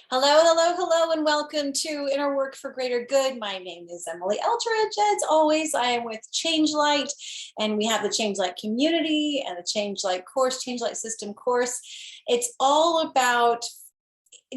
Hello, hello, hello, and welcome to Inner Work for Greater Good. My name is Emily Eldridge. As always, I am with Change Light, and we have the Change Light community and the Change Light course, Change Light system course. It's all about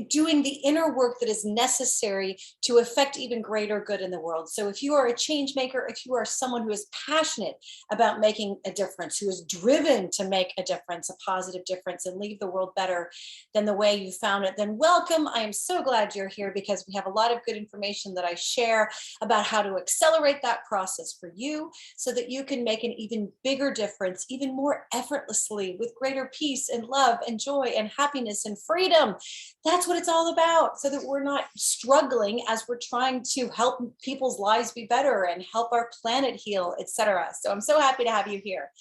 doing the inner work that is necessary to affect even greater good in the world. So if you are a change maker, if you are someone who is passionate about making a difference, who is driven to make a difference, a positive difference, and leave the world better than the way you found it, then welcome. I am so glad you're here because we have a lot of good information that I share about how to accelerate that process for you so that you can make an even bigger difference, even more effortlessly, with greater peace and love and joy and happiness and freedom. That's what it's all about, so that we're not struggling as we're trying to help people's lives be better and help our planet heal, etc. So I'm so happy to have you here.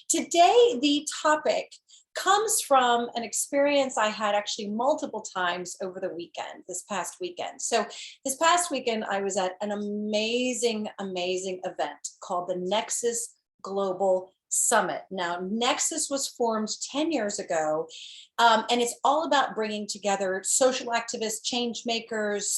Today, the topic comes from an experience I had actually multiple times over the weekend, this past weekend. So this past weekend, I was at an amazing, amazing event called the Nexus Global Summit. Now, Nexus was formed 10 years ago, and it's all about bringing together social activists, change makers,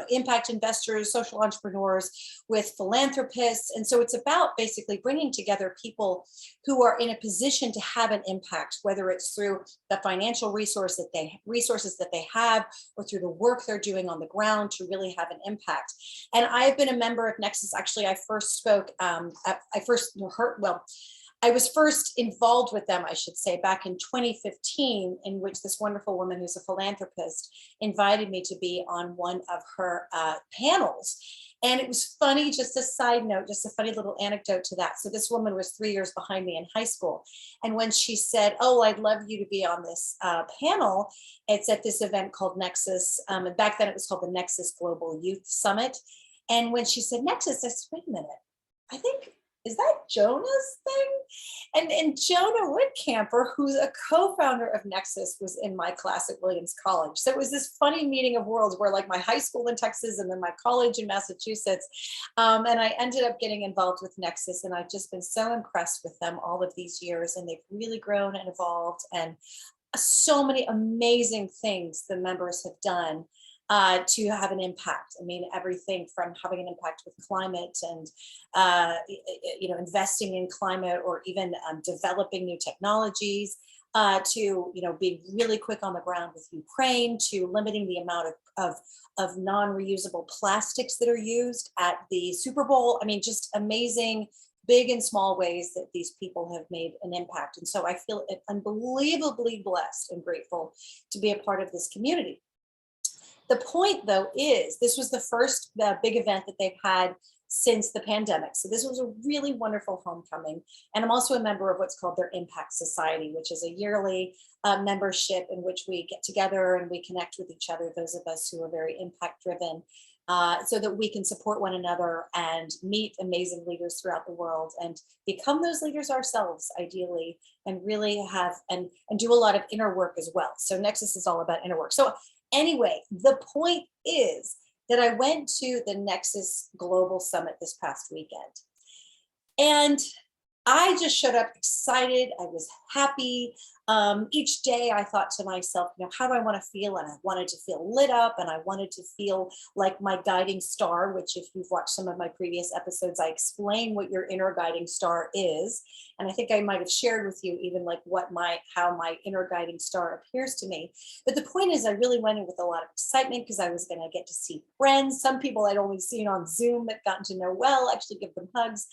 impact investors, social entrepreneurs with philanthropists. And so it's about basically bringing together people who are in a position to have an impact, whether it's through the financial resources that they have, or through the work they're doing on the ground to really have an impact. And I've been a member of Nexus. Actually, I first spoke, I was first involved with them, I should say, back in 2015, in which this wonderful woman who's a philanthropist invited me to be on one of her panels. And it was funny, just a side note, just a funny little anecdote to that. So this woman was 3 years behind me in high school. And when she said, "Oh, I'd love you to be on this panel," it's at this event called Nexus. And back then it was called the Nexus Global Youth Summit. And when she said Nexus, I said, "Wait a minute, I think, is that Jonah's thing?" And Jonah Woodcamper, who's a co-founder of Nexus, was in my class at Williams College. So it was this funny meeting of worlds where, like, my high school in Texas and then my college in Massachusetts. And I ended up getting involved with Nexus, and I've just been so impressed with them all of these years. And they've really grown and evolved, and so many amazing things the members have done to have an impact. I mean, everything from having an impact with climate and, investing in climate, or even developing new technologies, to, being really quick on the ground with Ukraine, to limiting the amount of non-reusable plastics that are used at the Super Bowl. I mean, just amazing, big and small ways that these people have made an impact. And so I feel unbelievably blessed and grateful to be a part of this community. The point, though, is this was the first big event that they've had since the pandemic. So this was a really wonderful homecoming. And I'm also a member of what's called their Impact Society, which is a yearly membership in which we get together and we connect with each other, those of us who are very impact driven, so that we can support one another and meet amazing leaders throughout the world and become those leaders ourselves, ideally, and really have and do a lot of inner work as well. So Nexus is all about inner work. So anyway, the point is that I went to the Nexus Global Summit this past weekend. And I just showed up excited. I was happy. Each day I thought to myself, how do I want to feel? And I wanted to feel lit up, and I wanted to feel like my guiding star, which, if you've watched some of my previous episodes, I explain what your inner guiding star is. And I think I might have shared with you even like how my inner guiding star appears to me. But the point is, I really went in with a lot of excitement because I was going to get to see friends, some people I'd only seen on Zoom that gotten to know well, actually give them hugs.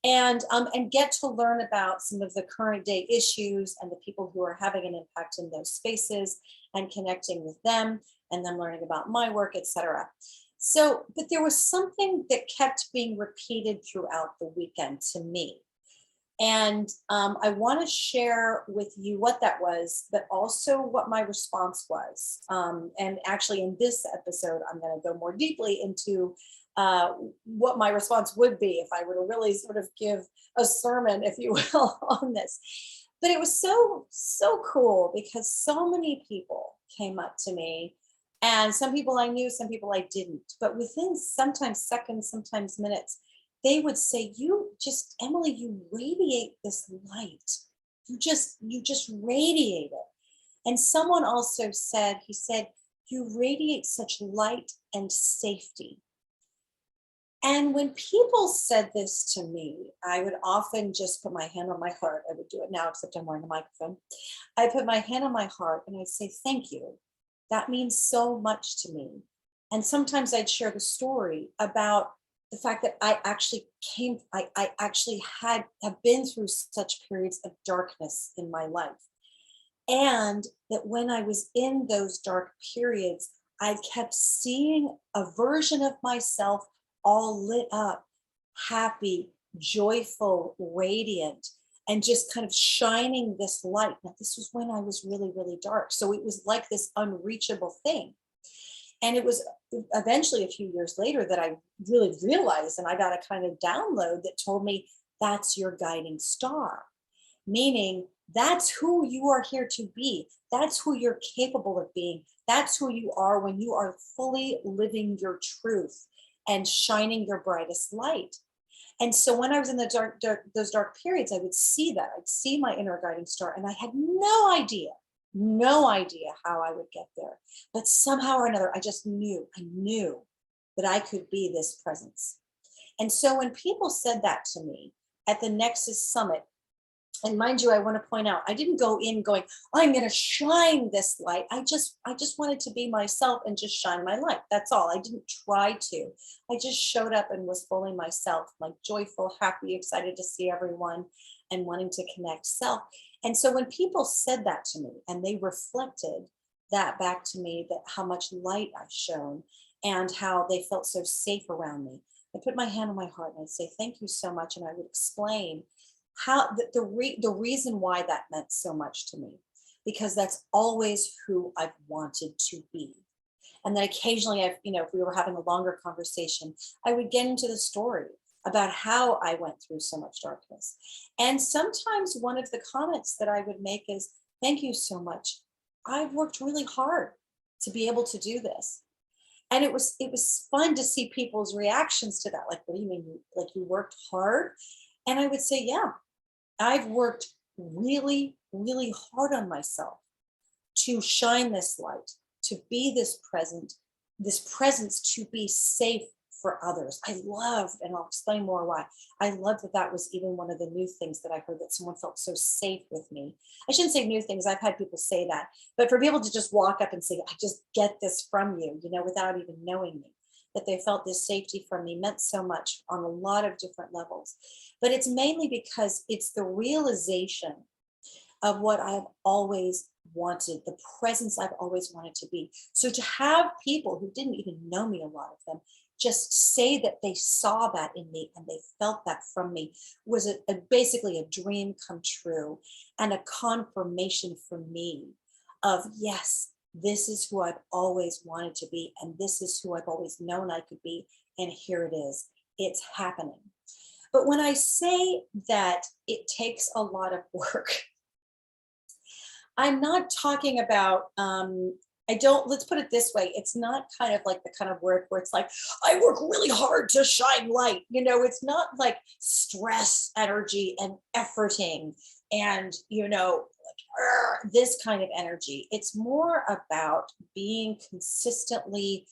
And get to learn about some of the current day issues and the people who are having an impact in those spaces, and connecting with them, and then learning about my work, etc. So, but there was something that kept being repeated throughout the weekend to me. And I want to share with you what that was, but also what my response was. And actually, in this episode, I'm going to go more deeply into what my response would be if I were to really sort of give a sermon, if you will, on this. But it was so cool because so many people came up to me, and some people I knew, some people I didn't. But within sometimes seconds, sometimes minutes, they would say, Emily, you radiate this light. You just radiate it. And someone also said, he said, you radiate such light and safety. And when people said this to me, I would often just put my hand on my heart. I would do it now, except I'm wearing a microphone. I put my hand on my heart and I'd say, thank you. That means so much to me. And sometimes I'd share the story about the fact that I actually have been through such periods of darkness in my life. And that when I was in those dark periods, I kept seeing a version of myself all lit up, happy, joyful, radiant, and just kind of shining this light. Now, this was when I was really, really dark. So it was like this unreachable thing. And it was eventually a few years later that I really realized, and I got a kind of download that told me that's your guiding star, meaning that's who you are here to be. That's who you're capable of being. That's who you are when you are fully living your truth and shining your brightest light. And so when I was in the those dark periods, I would see that. I'd see my inner guiding star, and I had no idea how I would get there. But somehow or another, I knew that I could be this presence. And so when people said that to me at the Nexus Summit, and mind you, I want to point out, I didn't go in going, I'm going to shine this light. I just wanted to be myself and just shine my light. That's all. I didn't try to. I just showed up and was fully myself, like joyful, happy, excited to see everyone and wanting to connect self. And so when people said that to me and they reflected that back to me, that how much light I shone and how they felt so safe around me, I put my hand on my heart and I'd say, thank you so much. And I would explain how the reason why that meant so much to me, because that's always who I've wanted to be. And then occasionally if we were having a longer conversation, I would get into the story about how I went through so much darkness. And sometimes one of the comments that I would make is, thank you so much. I've worked really hard to be able to do this. And it was fun to see people's reactions to that. Like, what do you mean? Like, you worked hard? And I would say, yeah, I've worked really, really hard on myself to shine this light, to be this presence, to be safe for others. I loved, and I'll explain more why. I loved that that was even one of the new things that I heard, that someone felt so safe with me. I shouldn't say new things. I've had people say that, but for people to just walk up and say, I just get this from you, without even knowing me, that they felt this safety from me meant so much on a lot of different levels. But it's mainly because it's the realization of what I've always wanted, the presence I've always wanted to be. So to have people who didn't even know me, a lot of them, just say that they saw that in me and they felt that from me was basically a dream come true, and a confirmation for me of, yes, this is who I've always wanted to be, and this is who I've always known I could be, and here it is. It's happening. But when I say that it takes a lot of work, I'm not talking about, let's put it this way. It's not kind of like the kind of work where it's like, I work really hard to shine light. It's not like stress, energy, and efforting and, this kind of energy. It's more about being consistently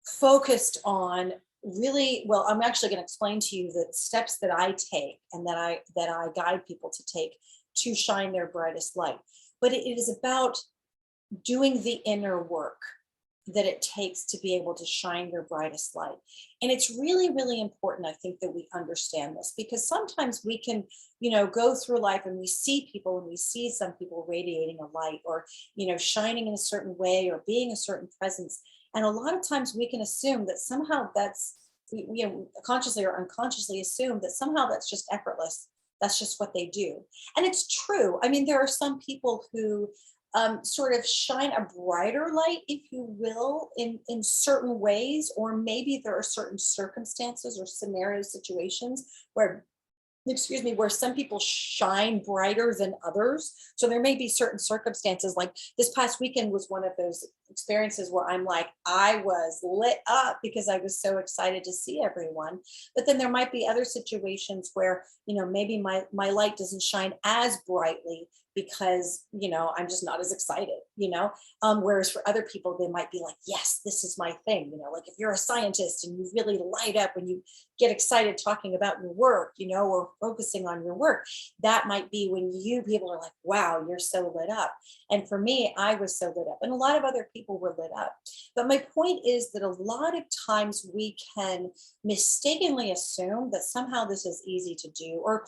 focused on really, well, I'm actually going to explain to you the steps that I take and that I guide people to take to shine their brightest light. But it is about doing the inner work that it takes to be able to shine your brightest light. And it's really, really important, I think, that we understand this, because sometimes we can, go through life and we see people, and we see some people radiating a light or, shining in a certain way or being a certain presence. And a lot of times we can assume that somehow we consciously or unconsciously assume that somehow that's just effortless. That's just what they do. And it's true. I mean, there are some people who sort of shine a brighter light, if you will, in certain ways, or maybe there are certain circumstances or scenario situations where some people shine brighter than others. So there may be certain circumstances, like this past weekend was one of those experiences where I'm like, I was lit up because I was so excited to see everyone. But then there might be other situations where, maybe my light doesn't shine as brightly because, I'm just not as excited, whereas for other people, they might be like, yes, this is my thing. Like if you're a scientist and you really light up when you get excited talking about your work, or focusing on your work, that might be when people are like, wow, you're so lit up. And for me, I was so lit up, and a lot of other people were lit up. But my point is that a lot of times we can mistakenly assume that somehow this is easy to do, or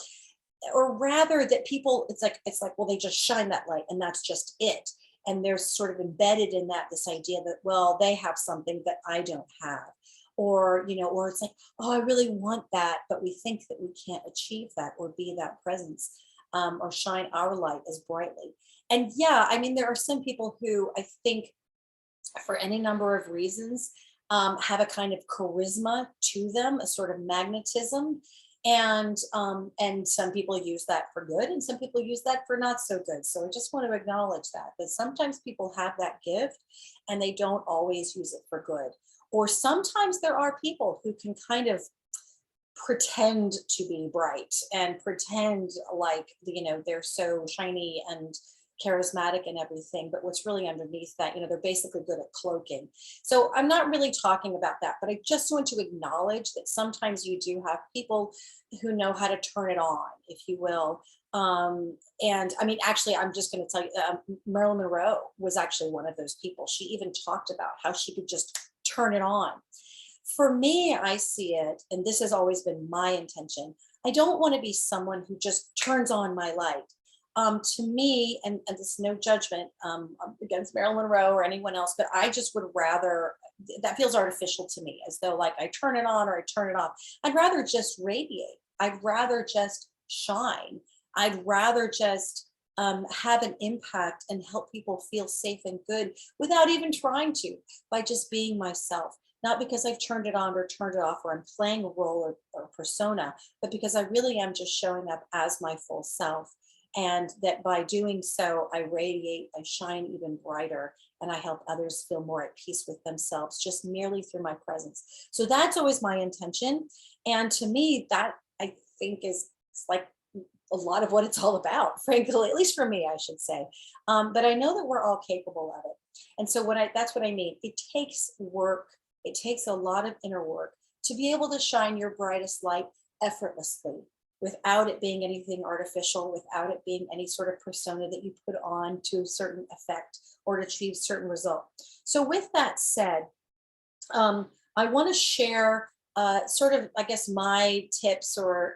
rather that people, it's like, well, they just shine that light and that's just it. And there's sort of embedded in that this idea that, well, they have something that I don't have. Or it's like, oh, I really want that, but we think that we can't achieve that or be that presence, or shine our light as brightly. And yeah, I mean, there are some people who I think, for any number of reasons, have a kind of charisma to them, a sort of magnetism. And some people use that for good, and some people use that for not so good. So I just want to acknowledge that sometimes people have that gift and they don't always use it for good. Or sometimes there are people who can kind of pretend to be bright and pretend like, they're so shiny and charismatic and everything, but what's really underneath that, they're basically good at cloaking. So I'm not really talking about that, but I just want to acknowledge that sometimes you do have people who know how to turn it on, if you will. And I mean, actually, I'm just going to tell you, Marilyn Monroe was actually one of those people. She even talked about how she could just turn it on. For me, I see it, and this has always been my intention. I don't want to be someone who just turns on my light. To me, and this is no judgment, against Marilyn Monroe or anyone else, but I just would rather, that feels artificial to me, as though like I turn it on or I turn it off. I'd rather just radiate. I'd rather just shine. I'd rather just have an impact and help people feel safe and good without even trying to, by just being myself. Not because I've turned it on or turned it off, or I'm playing a role or persona, but because I really am just showing up as my full self. And that by doing so, I radiate, I shine even brighter, and I help others feel more at peace with themselves just merely through my presence. So that's always my intention. And to me, that I think is, it's like a lot of what it's all about, frankly, at least for me, I should say. But I know that we're all capable of it. And so that's what I mean. It takes work. It takes a lot of inner work to be able to shine your brightest light effortlessly, without it being anything artificial, without it being any sort of persona that you put on to a certain effect or to achieve certain result. So with that said, I want to share sort of, I guess, my tips, or,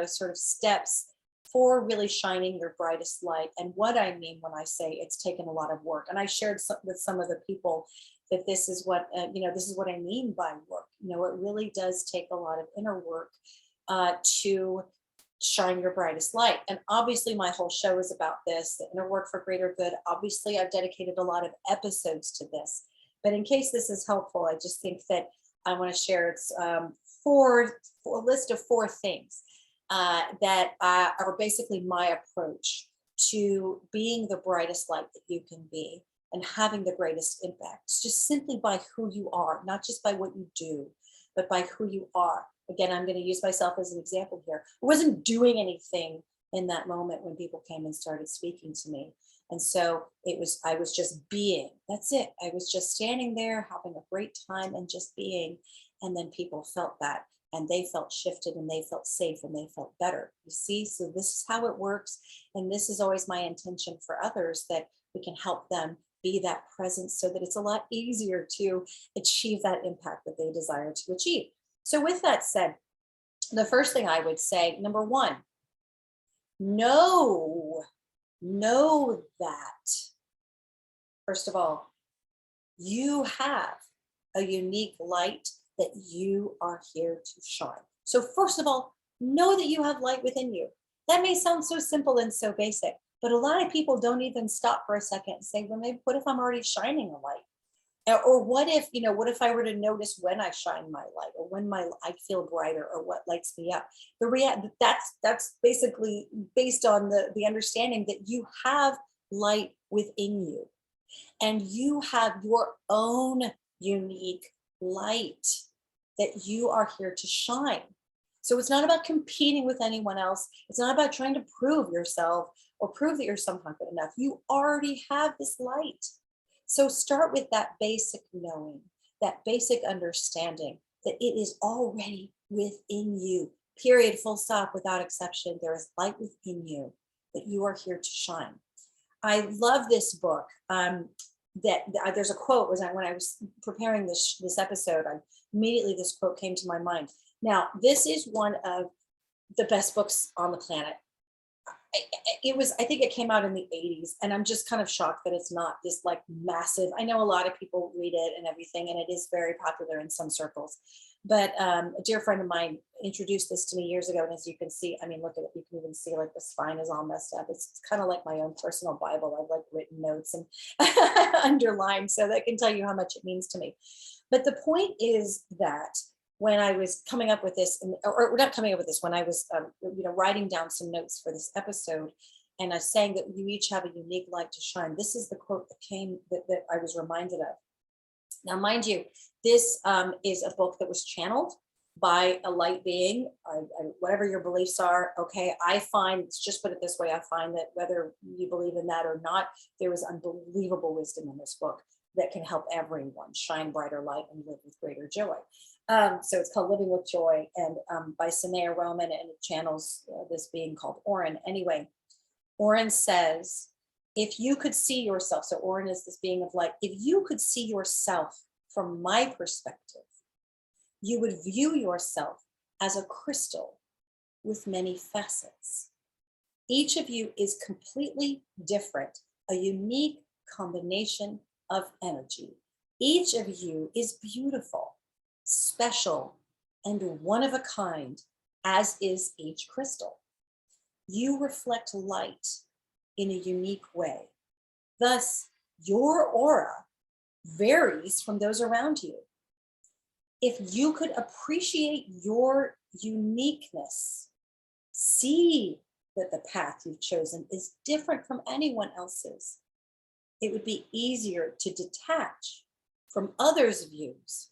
sort of steps for really shining your brightest light. And what I mean when I say it's taken a lot of work. And I shared with some of the people that this is what, this is what I mean by work. It really does take a lot of inner work to shine your brightest light. And obviously, my whole show is about this, the inner work for greater good. Obviously, I've dedicated a lot of episodes to this. But in case this is helpful, I just think that I want to share it's a list of 4 things that are basically my approach to being the brightest light that you can be and having the greatest impact, just simply by who you are, not just by what you do, but by who you are. Again, I'm going to use myself as an example here. I wasn't doing anything in that moment when people came and started speaking to me. And so I was just being. That's it. I was just standing there having a great time and just being. And then people felt that, and they felt shifted, and they felt safe, and they felt better. You see? So this is how it works. And this is always my intention for others, that we can help them be that presence so that it's a lot easier to achieve that impact that they desire to achieve. So with that said, the first thing I would say, number 1, know that, first of all, you have a unique light that you are here to shine. So first of all, know that you have light within you. That may sound so simple and so basic, but a lot of people don't even stop for a second and say, well, maybe what if I'm already shining a light? Or what if I were to notice when I shine my light, or when I feel brighter, or what lights me up? That's basically based on the understanding that you have light within you. And you have your own unique light that you are here to shine. So it's not about competing with anyone else. It's not about trying to prove yourself or prove that you're somehow good enough. You already have this light. So start with that basic knowing, that basic understanding that it is already within you. Period, full stop, without exception. There is light within you that you are here to shine. I love this book. There's a quote when I was preparing this episode. Immediately this quote came to my mind. Now, this is one of the best books on the planet. I think it came out in the 80s, and I'm just kind of shocked that it's not this like massive. I know a lot of people read it and everything, and it is very popular in some circles. But a dear friend of mine introduced this to me years ago, and as you can see, I mean, look at it. You can even see like the spine is all messed up. It's kind of like my own personal Bible. I've like written notes and underlined, so that can tell you how much it means to me. But the point is that when I was coming up with this, or not coming up with this, when I was, writing down some notes for this episode, and I was saying that you each have a unique light to shine. This is the quote that I was reminded of. Now, mind you, this is a book that was channeled by a light being, whatever your beliefs are. Okay, I find, let's just put it this way, I find that whether you believe in that or not, there is unbelievable wisdom in this book that can help everyone shine brighter light and live with greater joy. So it's called Living with Joy, and by Sanaya Roman, and it channels this being called Orin. Anyway, Orin says, if you could see yourself, so Orin is this being of light, if you could see yourself from my perspective, you would view yourself as a crystal with many facets. Each of you is completely different, a unique combination of energy. Each of you is beautiful, special, and one of a kind, as is each crystal. You reflect light in a unique way. Thus, your aura varies from those around you. If you could appreciate your uniqueness, see that the path you've chosen is different from anyone else's, it would be easier to detach from others' views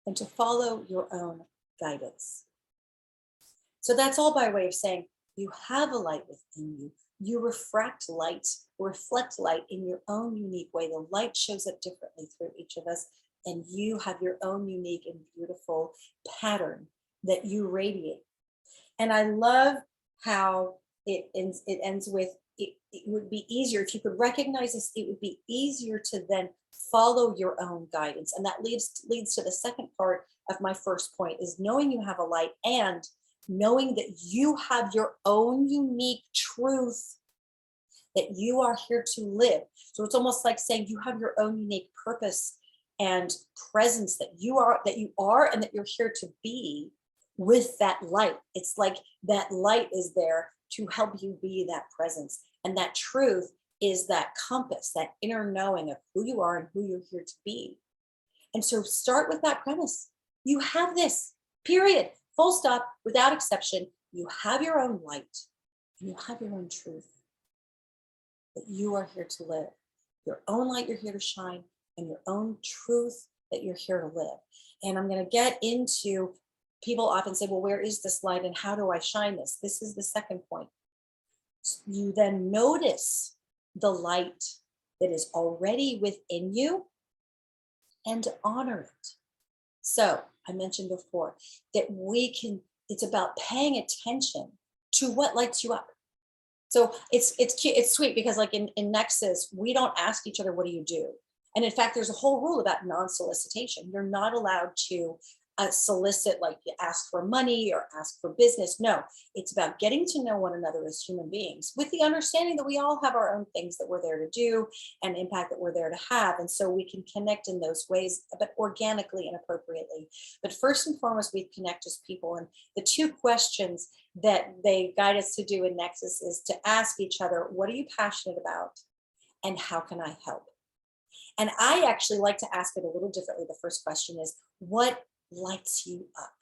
and to follow your own guidance. So that's all by way of saying you have a light within you. You reflect light in your own unique way. The light shows up differently through each of us, and you have your own unique and beautiful pattern that you radiate. And I love how it ends with, it would be easier if you could recognize this. It would be easier to then follow your own guidance. And that leads to the second part of my first point, is knowing you have a light and knowing that you have your own unique truth that you are here to live. So it's almost like saying you have your own unique purpose and presence that you are and that you're here to be with that light. It's like that light is there to help you be that presence. And that truth is that compass, that inner knowing of who you are and who you're here to be. And so start with that premise. You have this, period, full stop, without exception. You have your own light and you have your own truth that you are here to live. Your own light you're here to shine, and your own truth that you're here to live. And I'm going to get into, people often say, well, where is this light and how do I shine this? This is the second point. You then notice the light that is already within you and honor it. So I mentioned before that it's about paying attention to what lights you up. So it's cute, it's sweet, because like in Nexus, we don't ask each other, what do you do? And in fact, there's a whole rule about non-solicitation. You're not allowed to solicit, like ask for money or ask for business. No, it's about getting to know one another as human beings, with the understanding that we all have our own things that we're there to do and impact that we're there to have. And so we can connect in those ways, but organically and appropriately. But first and foremost, we connect as people. And the two questions that they guide us to do in Nexus is to ask each other, what are you passionate about? And how can I help? And I actually like to ask it a little differently. The first question is, what lights you up?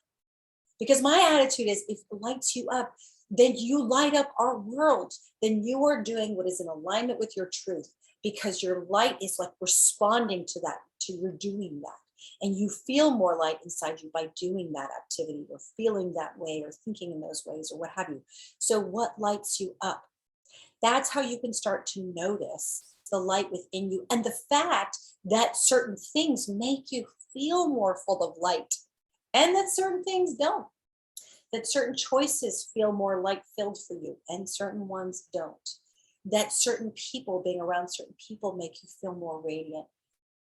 Because my attitude is, if it lights you up, then you light up our world. Then you are doing what is in alignment with your truth. because your light is like responding to that, to your doing that. And you feel more light inside you by doing that activity or feeling that way or thinking in those ways or what have you. So, what lights you up? That's how you can start to notice the light within you and the fact that certain things make you feel more full of light and that certain things don't. That certain choices feel more light filled for you and certain ones don't. That certain people, being around certain people, make you feel more radiant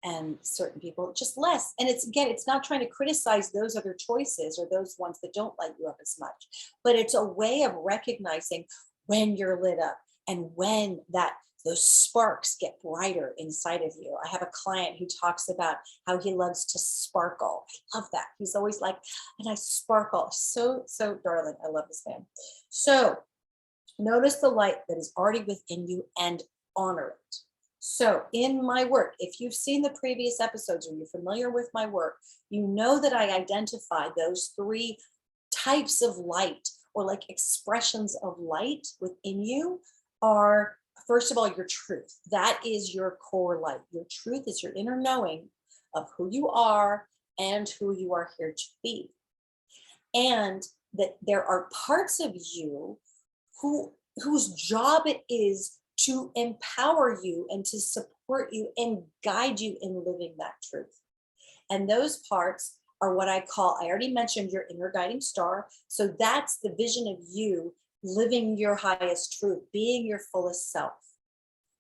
and certain people just less. And it's, again, it's not trying to criticize those other choices or those ones that don't light you up as much, but it's a way of recognizing when you're lit up and when that those sparks get brighter inside of you. I have a client who talks about how he loves to sparkle. I love that. He's always like, and I sparkle. So, so darling. I love this man. So notice the light that is already within you and honor it. So in my work, if you've seen the previous episodes or you're familiar with my work, you know that I identify those three types of light or like expressions of light within you are, first of all, your truth. That is your core light. Your truth is your inner knowing of who you are and who you are here to be. And that there are parts of you whose job it is to empower you and to support you and guide you in living that truth. And those parts are what I call, I already mentioned your inner guiding star. So that's the vision of you living your highest truth, being your fullest self.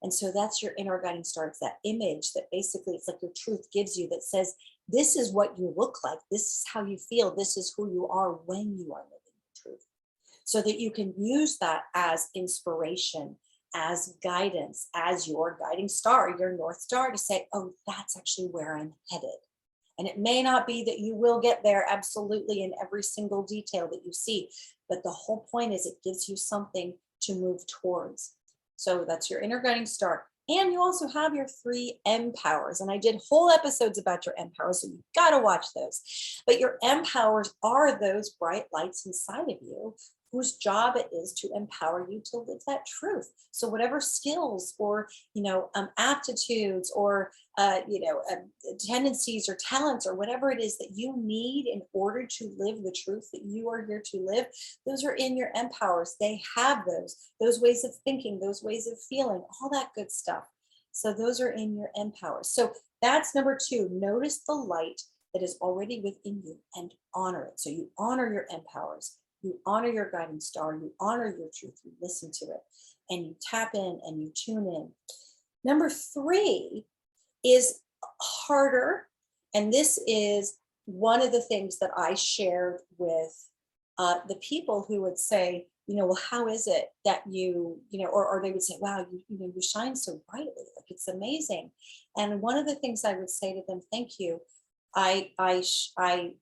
And so that's your inner guiding star. It's that image that basically it's like your truth gives you that says, this is what you look like. This is how you feel. This is who you are when you are living the truth. So that you can use that as inspiration, as guidance, as your guiding star, your North Star, to say, oh, that's actually where I'm headed. And it may not be that you will get there absolutely in every single detail that you see, but the whole point is it gives you something to move towards. So that's your inner guiding star. And you also have your 3 M powers. And I did whole episodes about your M powers, so you've got to watch those. But your M powers are those bright lights inside of you whose job it is to empower you to live that truth. So whatever skills or, aptitudes or, tendencies or talents or whatever it is that you need in order to live the truth that you are here to live, those are in your M powers. They have those ways of thinking, those ways of feeling, all that good stuff. So those are in your M powers. So that's number 2. Notice the light that is already within you and honor it. So you honor your M powers. You honor your guiding star, you honor your truth, you listen to it, and you tap in and you tune in. Number 3 is harder. And this is one of the things that I shared with the people who would say, well, how is it that or they would say, wow, you shine so brightly, like it's amazing. And one of the things I would say to them, thank you. I shine.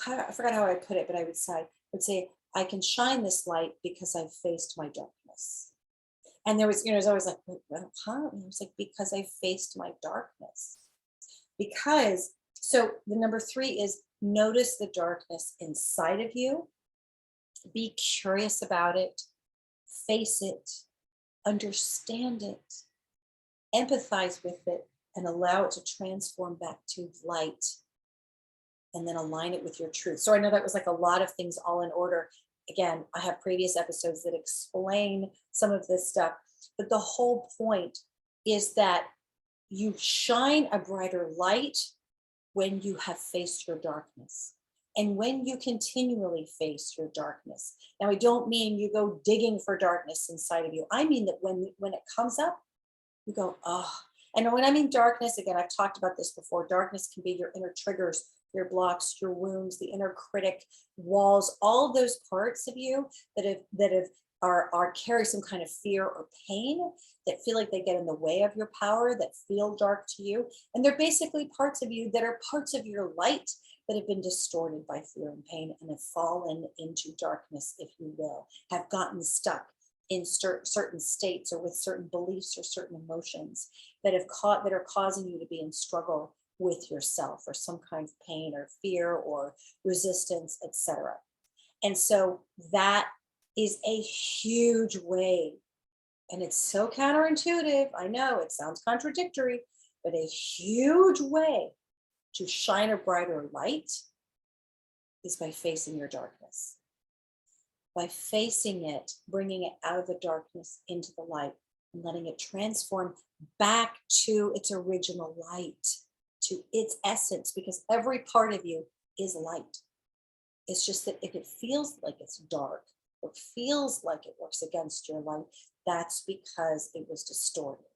I forgot how I put it, but I would say, I can shine this light because I've faced my darkness. And there was, it was always like, well, huh? And I was like, because I faced my darkness. So the number 3 is notice the darkness inside of you. Be curious about it, face it, understand it, empathize with it, and allow it to transform back to light. And then align it with your truth. So I know that was like a lot of things all in order. Again, I have previous episodes that explain some of this stuff, but the whole point is that you shine a brighter light when you have faced your darkness and when you continually face your darkness. Now, I don't mean you go digging for darkness inside of you. I mean that when it comes up, you go, oh. And when I mean darkness, again, I've talked about this before. Darkness can be your inner triggers, your blocks, your wounds, the inner critic, walls, all of those parts of you that are carry some kind of fear or pain, that feel like they get in the way of your power, that feel dark to you. And they're basically parts of you that are parts of your light that have been distorted by fear and pain and have fallen into darkness, if you will, have gotten stuck in certain states or with certain beliefs or certain emotions that are causing you to be in struggle with yourself or some kind of pain or fear or resistance, etc. And so that is a huge way And it's so counterintuitive. I know it sounds contradictory, but a huge way to shine a brighter light is by facing your darkness, by facing it, bringing it out of the darkness into the light and letting it transform back to its original light, to its essence, because every part of you is light. It's just that if it feels like it's dark or feels like it works against your light, that's because it was distorted.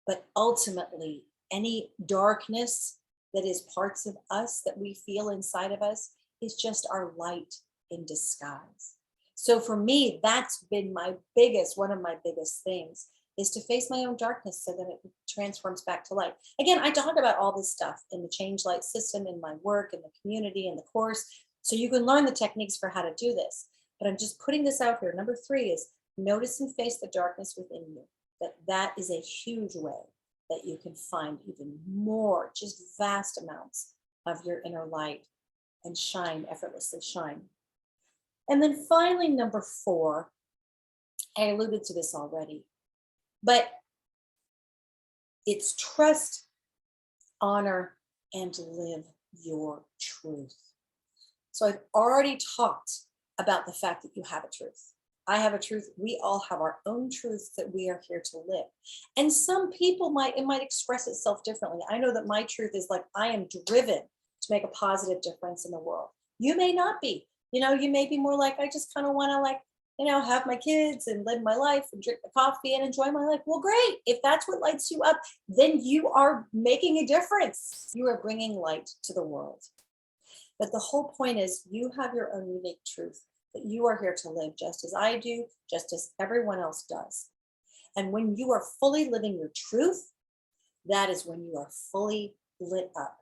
But ultimately, any darkness that is parts of us that we feel inside of us is just our light in disguise. So for me, that's been one of my biggest things is to face my own darkness so that it transforms back to light. Again, I talk about all this stuff in the Change Light system, in my work, in the community, in the course. So you can learn the techniques for how to do this. But I'm just putting this out here. Number 3 is notice and face the darkness within you. That is a huge way that you can find even more, just vast amounts of your inner light and effortlessly shine. And then finally, number 4, I alluded to this already, but it's trust, honor, and live your truth. So I've already talked about the fact that you have a truth. I have a truth. We all have our own truths that we are here to live. And some people it might express itself differently. I know that my truth is like, I am driven to make a positive difference in the world. You may not be, you may be more like, I just kind of want to have my kids and live my life and drink the coffee and enjoy my life. Well, great. If that's what lights you up, then you are making a difference. You are bringing light to the world. But the whole point is you have your own unique truth that you are here to live just as I do, just as everyone else does. And when you are fully living your truth, that is when you are fully lit up.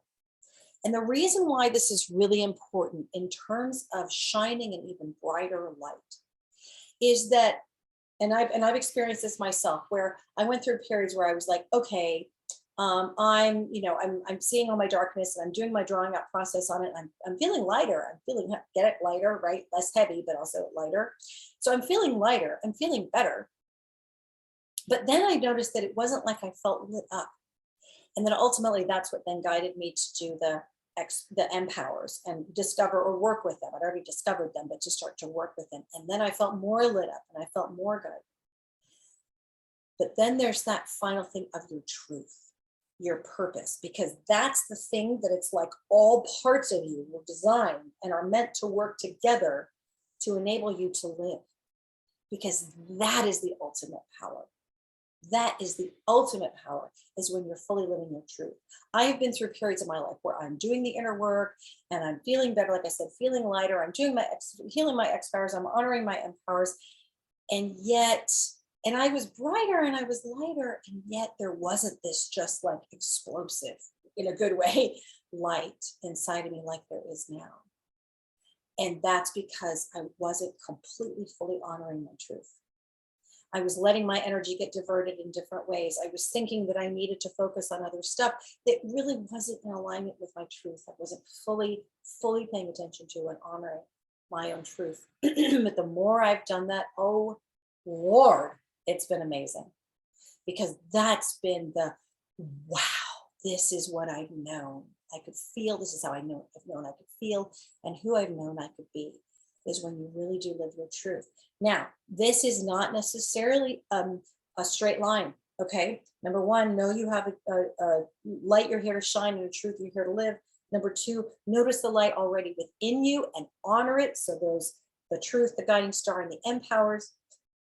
And the reason why this is really important in terms of shining an even brighter light is that, and I've experienced this myself, where I went through periods where I was like, okay, I'm seeing all my darkness and I'm doing my drawing out process on it. I'm feeling lighter. I'm feeling, get it, lighter, right? Less heavy, but also lighter. So I'm feeling lighter. I'm feeling better. But then I noticed that it wasn't like I felt lit up. And then ultimately that's what then guided me to do the empowers and discover or work with them. I'd already discovered them, but to start to work with them. And then I felt more lit up and I felt more good. But then there's that final thing of your truth, your purpose, because that's the thing that it's like all parts of you were designed and are meant to work together to enable you to live, because that is the ultimate power. That is the ultimate power, is when you're fully living your truth. I have been through periods of my life where I'm doing the inner work and I'm feeling better. Like I said, feeling lighter. I'm doing healing my X-powers. I'm honoring my M-powers. And I was brighter and I was lighter. And yet there wasn't this just like explosive, in a good way, light inside of me like there is now. And that's because I wasn't completely, fully honoring my truth. I was letting my energy get diverted in different ways. I was thinking that I needed to focus on other stuff that really wasn't in alignment with my truth. I wasn't fully paying attention to and honoring my own truth. But the more I've done that, oh Lord, it's been amazing. Because that's been wow, this is what I've known. I could feel, this is how I've known I could feel, and who I've known I could be, is when you really do live your truth. Now, this is not necessarily a straight line, okay? Number one, know you have a light you're here to shine, and a truth you're here to live. Number two, notice the light already within you and honor it. So there's the truth, the guiding star, and the empowers.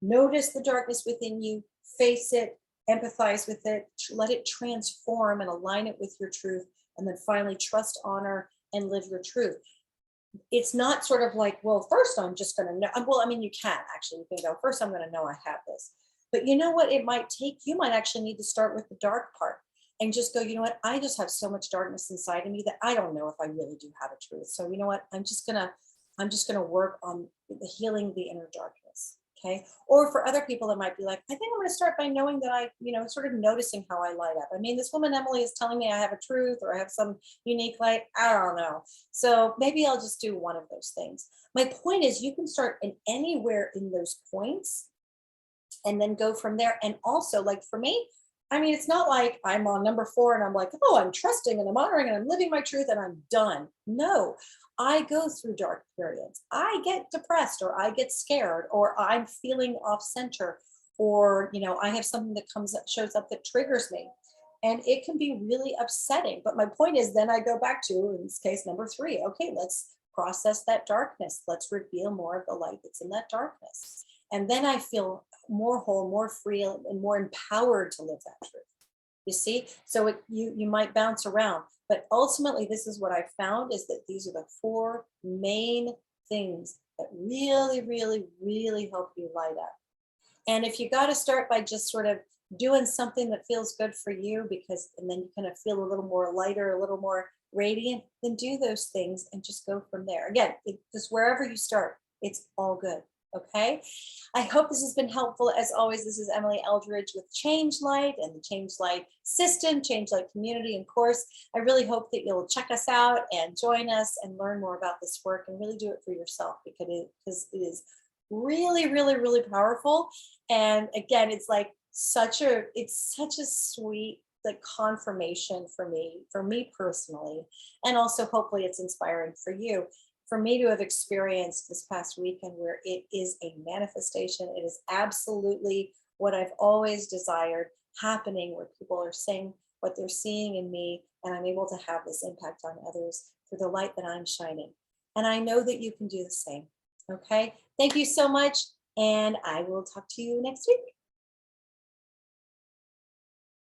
Notice the darkness within you, face it, empathize with it, let it transform and align it with your truth. And then finally, trust, honor, and live your truth. It's not sort of like, well, first I'm just going to know. Well, I mean, you can actually, you can go, first I'm going to know I have this. But you know what it might take? You might actually need to start with the dark part and just go, you know what? I just have so much darkness inside of me that I don't know if I really do have a truth. So you know what? I'm just going to work on healing the inner darkness. Okay. Or for other people, it might be like, I think I'm going to start by knowing that I, sort of noticing how I light up. I mean, this woman, Emily, is telling me I have a truth or I have some unique light. I don't know. So maybe I'll just do one of those things. My point is, you can start in anywhere in those points and then go from there. And also, like for me, I mean, it's not like I'm on number 4 and I'm like, oh, I'm trusting and I'm honoring and I'm living my truth and I'm done. No, I go through dark periods. I get depressed or I get scared or I'm feeling off center, or, I have something that comes up, shows up that triggers me. And it can be really upsetting. But my point is, then I go back to, in this case, number 3. Okay, let's process that darkness. Let's reveal more of the light that's in that darkness. And then I feel more whole, more free, and more empowered to live that truth. You see? So you might bounce around, but ultimately, this is what I found, is that these are the 4 main things that really, really, really help you light up. And if you got to start by just sort of doing something that feels good for you, because, and then you kind of feel a little more lighter, a little more radiant, then do those things and just go from there. Again, just wherever you start, it's all good. Okay. I hope this has been helpful. As always, this is Emily Eldridge with Change Light and the Change Light system, Change Light community and course. I really hope that you'll check us out and join us and learn more about this work and really do it for yourself, because it is really, really, really powerful. And again, it's such a sweet like confirmation for me personally, and also hopefully it's inspiring for you, for me to have experienced this past weekend, where it is a manifestation. It is absolutely what I've always desired happening, where people are saying what they're seeing in me, and I'm able to have this impact on others through the light that I'm shining. And I know that you can do the same. Okay. Thank you so much. And I will talk to you next week.